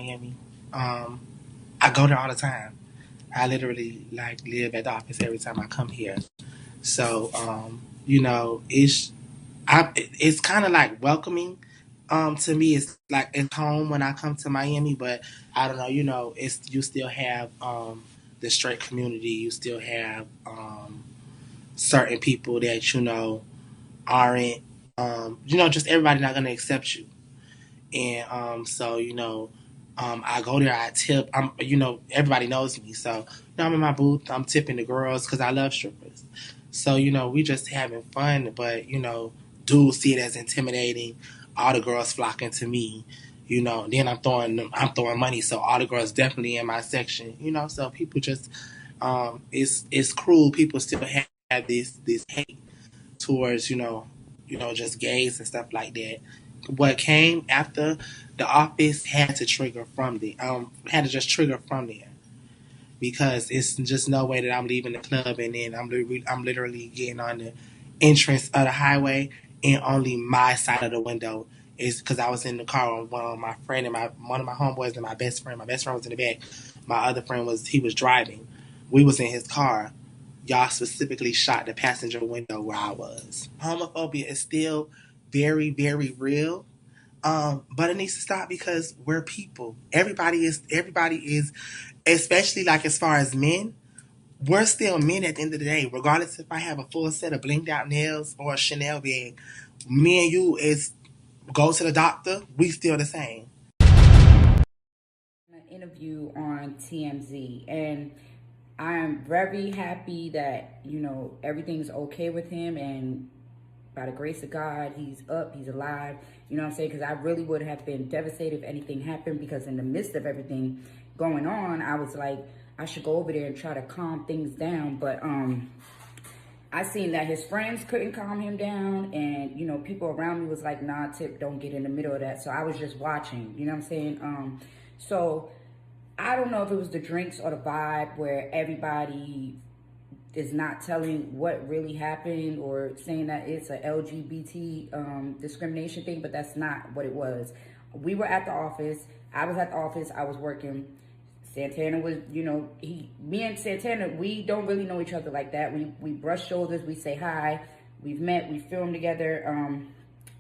Miami. I go there all the time. I literally like live at the office every time I come here. So it's kind of like welcoming. To me, it's like it's home when I come to Miami, but I don't know. It's you still have the straight community. You still have certain people that aren't. Just everybody not gonna accept you. And I go there, I tip. Everybody knows me, so I'm in my booth, I'm tipping the girls because I love strippers. So we just having fun, but dudes see it as intimidating. All the girls flocking to me. Then I'm throwing money, so all the girls definitely in my section. So people just it's cruel. People still have this hate towards just gays and stuff like that. What came after the office had to trigger from the had to just trigger from there because it's just no way that I'm leaving the club and then I'm literally getting on the entrance of the highway and only my side of the window is because I was in the car with one of my friend and one of my homeboys and my best friend. My best friend was in the back. My other friend was driving. We was in his car. Y'all specifically shot the passenger window where I was. Homophobia is still very, very real. But it needs to stop because we're people. Everybody is, especially like as far as men, we're still men at the end of the day. Regardless if I have a full set of blinged out nails or a Chanel bag, me and you is go to the doctor, we still the same. An interview on TMZ, and I'm very happy that everything's okay with him, and by the grace of God, he's up, he's alive. You know what I'm saying? Because I really would have been devastated if anything happened. Because in the midst of everything going on, I was like, I should go over there and try to calm things down. But I seen that his friends couldn't calm him down, and people around me was like, nah, Tip, don't get in the middle of that. So I was just watching, you know what I'm saying? So I don't know if it was the drinks or the vibe where everybody is not telling what really happened or saying that it's a LGBT discrimination thing, but that's not what it was. We were at the office. I was at the office. I was working. Santana was, me and Santana, we don't really know each other like that. We brush shoulders, we say hi, we've met, we film together,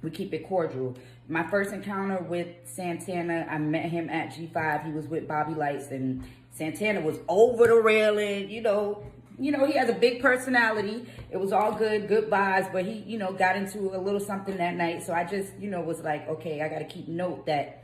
we keep it cordial. My first encounter with Santana, I met him at G5. He was with Bobby Lights, and Santana was over the railing, he has a big personality. It was all good vibes, but he, got into a little something that night. So I just, was like, okay, I got to keep note that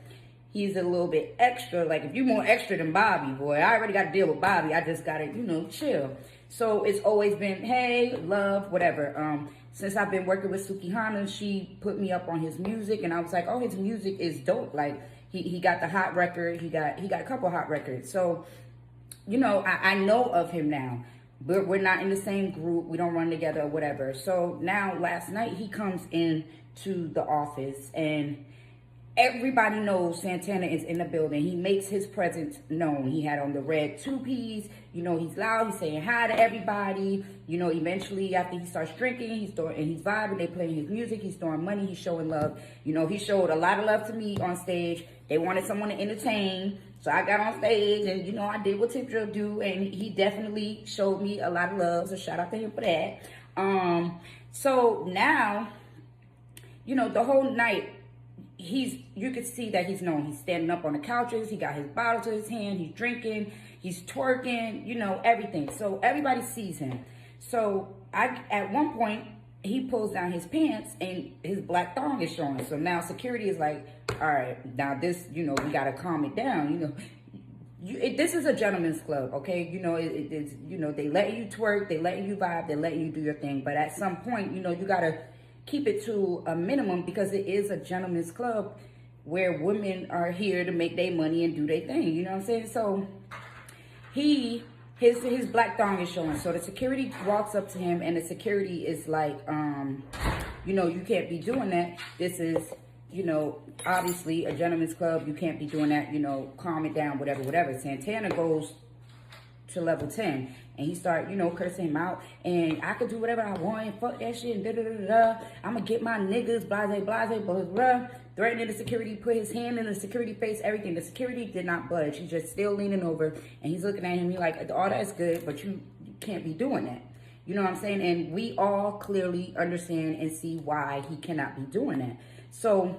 he's a little bit extra. Like, if you're more extra than Bobby, boy, I already got to deal with Bobby. I just got to, chill. So it's always been, hey, love, whatever. Since I've been working with Sukihana, she put me up on his music, and I was like, oh, his music is dope. Like, he got the hot record. He got a couple hot records. So, I know of him now. But we're not in the same group. We don't run together or whatever. So now, last night, he comes in to the office, and everybody knows Santana is in the building. He makes his presence known. He had on the red two-piece. He's loud. He's saying hi to everybody. Eventually, after he starts drinking, he's vibing. They playing his music. He's throwing money. He's showing love. He showed a lot of love to me on stage. They wanted someone to entertain. So I got on stage and, I did what Tip Drill do. And he definitely showed me a lot of love. So shout out to him for that. So now, the whole night, you could see that he's known. He's standing up on the couches. He got his bottle to his hand. He's drinking. He's twerking, everything. So everybody sees him. So at one point, he pulls down his pants and his black thong is showing. So now security is like, all right, now this, we got to calm it down. This is a gentleman's club, okay? It's, they let you twerk, they let you vibe, they let you do your thing. But at some point, you got to keep it to a minimum because it is a gentleman's club where women are here to make their money and do their thing. You know what I'm saying? So his black thong is showing. So the security walks up to him, and the security is like, you can't be doing that. This is, obviously a gentleman's club. You can't be doing that. Calm it down, whatever. Santana goes to level 10. And he started, cursing him out. And I could do whatever I want. Fuck that shit. And da-da-da-da-da. I'm going to get my niggas, blase, blase, blah, blah. Threatening the security, put his hand in the security face, everything. The security did not budge. He's just still leaning over. And he's looking at him. He's like, all that's good, but you can't be doing that. You know what I'm saying? And we all clearly understand and see why he cannot be doing that. So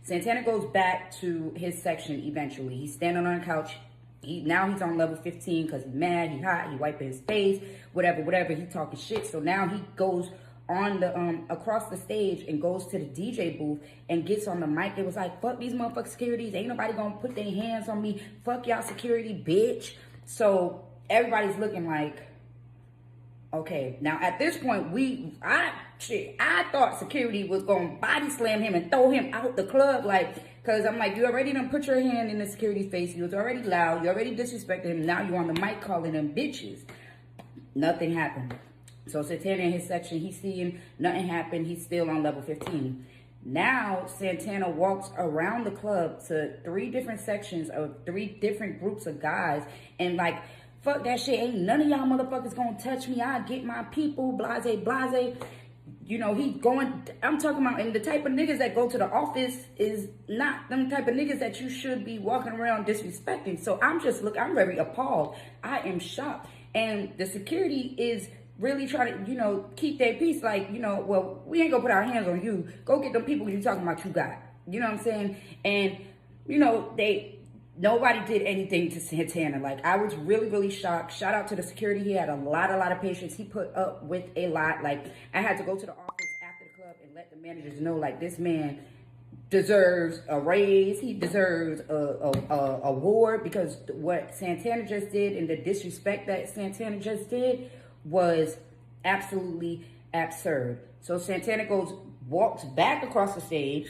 Santana goes back to his section eventually. He's standing on a couch. Now he's on level 15 because he's mad, he's hot, he wiping his face, whatever. He talking shit. So now he goes on the across the stage and goes to the DJ booth and gets on the mic. It was like, fuck these motherfucking securities. Ain't nobody gonna put their hands on me. Fuck y'all security, bitch. So everybody's looking like, okay. Now at this point, I thought security was gonna body slam him and throw him out the club, like, cause I'm like, you already done put your hand in the security's face. You was already loud. You already disrespected him. Now you on the mic calling them bitches. Nothing happened. So Santana in his section, he's seeing nothing happen. He's still on level 15. Now Santana walks around the club to 3 different sections of 3 different groups of guys and like, fuck that shit. Ain't none of y'all motherfuckers gonna touch me. I get my people, blase, blase. He going, I'm talking about, and the type of niggas that go to the office is not them type of niggas that you should be walking around disrespecting. So I'm very appalled. I am shocked. And the security is really trying to, keep their peace. Like, well, we ain't gonna put our hands on you. Go get them people you talking about you got. You know what I'm saying? And, nobody did anything to Santana. Like, I was really, really shocked. Shout out to the security. He had a lot of patience. He put up with a lot. Like, I had to go to the office after the club and let the managers know, like, this man deserves a raise. He deserves a award, because what Santana just did and the disrespect that Santana just did was absolutely absurd. So Santana walks back across the stage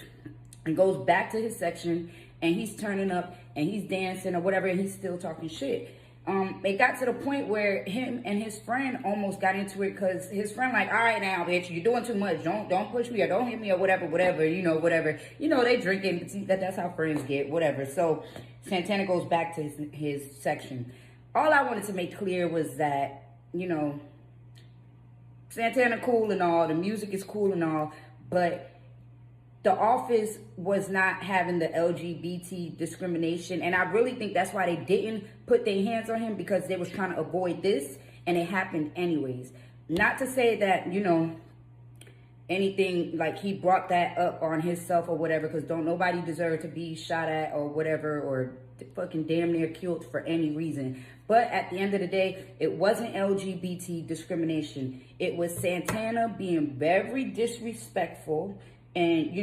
and goes back to his section, and he's turning up and he's dancing or whatever, and he's still talking shit. It got to the point where him and his friend almost got into it, because his friend like, all right now, bitch, you're doing too much. Don't push me or don't hit me or whatever, whatever. They drinking. That's how friends get, whatever. So Santana goes back to his section. All I wanted to make clear was that, Santana cool and all, the music is cool and all, but the office was not having the LGBT discrimination. And I really think that's why they didn't put their hands on him, because they was trying to avoid this, and it happened anyways. Not to say that, anything, like he brought that up on himself or whatever, because don't nobody deserve to be shot at or whatever, or fucking damn near killed for any reason. But at the end of the day, it wasn't LGBT discrimination. It was Santana being very disrespectful. And,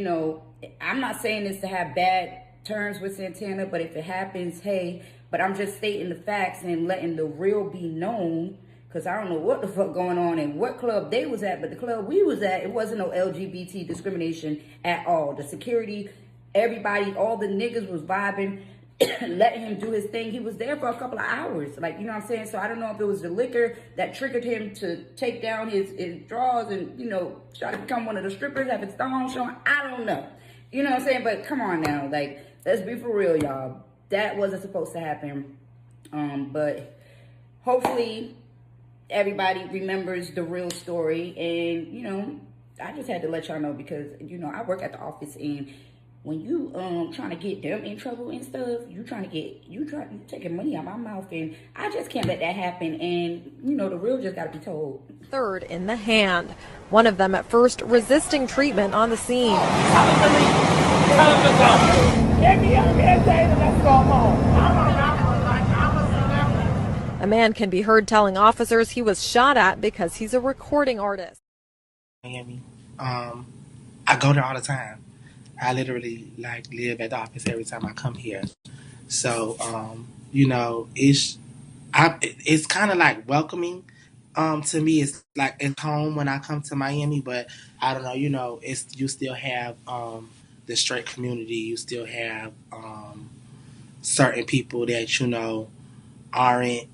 I'm not saying this to have bad terms with Santana, but if it happens, hey, but I'm just stating the facts and letting the real be known, because I don't know what the fuck going on and what club they was at, but the club we was at, it wasn't no LGBT discrimination at all. The security, everybody, all the niggas was vibing, letting him do his thing. He was there for a couple of hours, like, you know what I'm saying? So I don't know if it was the liquor that triggered him to take down his drawers and, try to become one of the strippers, have his thong showing. I don't know. You know what I'm saying? But come on now, like, let's be for real, y'all. That wasn't supposed to happen. But hopefully everybody remembers the real story. And, I just had to let y'all know, because, I work at the office, and when you trying to get them in trouble and stuff, you taking money out my mouth, and I just can't let that happen. And the real just gotta be told. Third in the hand. One of them at first resisting treatment on the scene. A man can be heard telling officers he was shot at because he's a recording artist. Miami. I go there all the time. I literally live at the office every time I come here. So, it's kind of like welcoming. To me, it's like it's home when I come to Miami, but I don't know, you still have the straight community. You still have certain people that, aren't,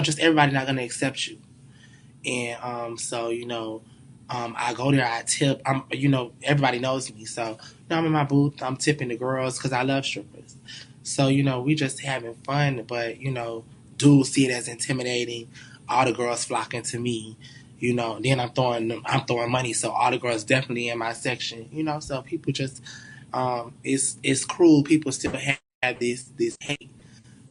just everybody not going to accept you. And I go there, I tip. Everybody knows me. So, I'm in my booth, I'm tipping the girls because I love strippers. So, we just having fun, but, dudes see it as intimidating. All the girls flocking to me, you know. Then I'm throwing money, so all the girls definitely in my section, you know. So people just, it's cruel. People still have this hate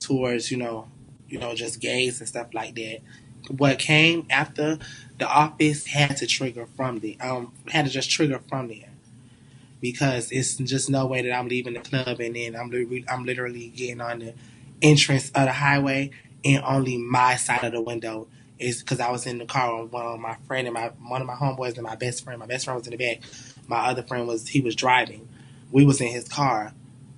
towards, just gays and stuff like that. What came after the office had to trigger from the had to just trigger from there, because it's just no way that I'm leaving the club and then I'm literally getting on the entrance of the highway, and only my side of the window is, because I was in the car with one of my friend and one of my homeboys and my best friend. My best friend was in the back. My other friend was driving. We was in his car.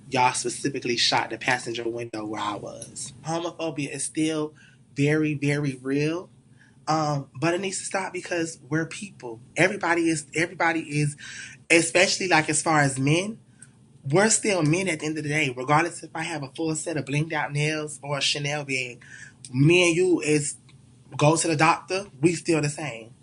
Y'all specifically shot the passenger window where I was. Homophobia is still very, very real. But it needs to stop, because we're people. Everybody is, especially like as far as men, we're still men at the end of the day. Regardless if I have a full set of blinged out nails or a Chanel bag, me and you is go to the doctor, we still the same.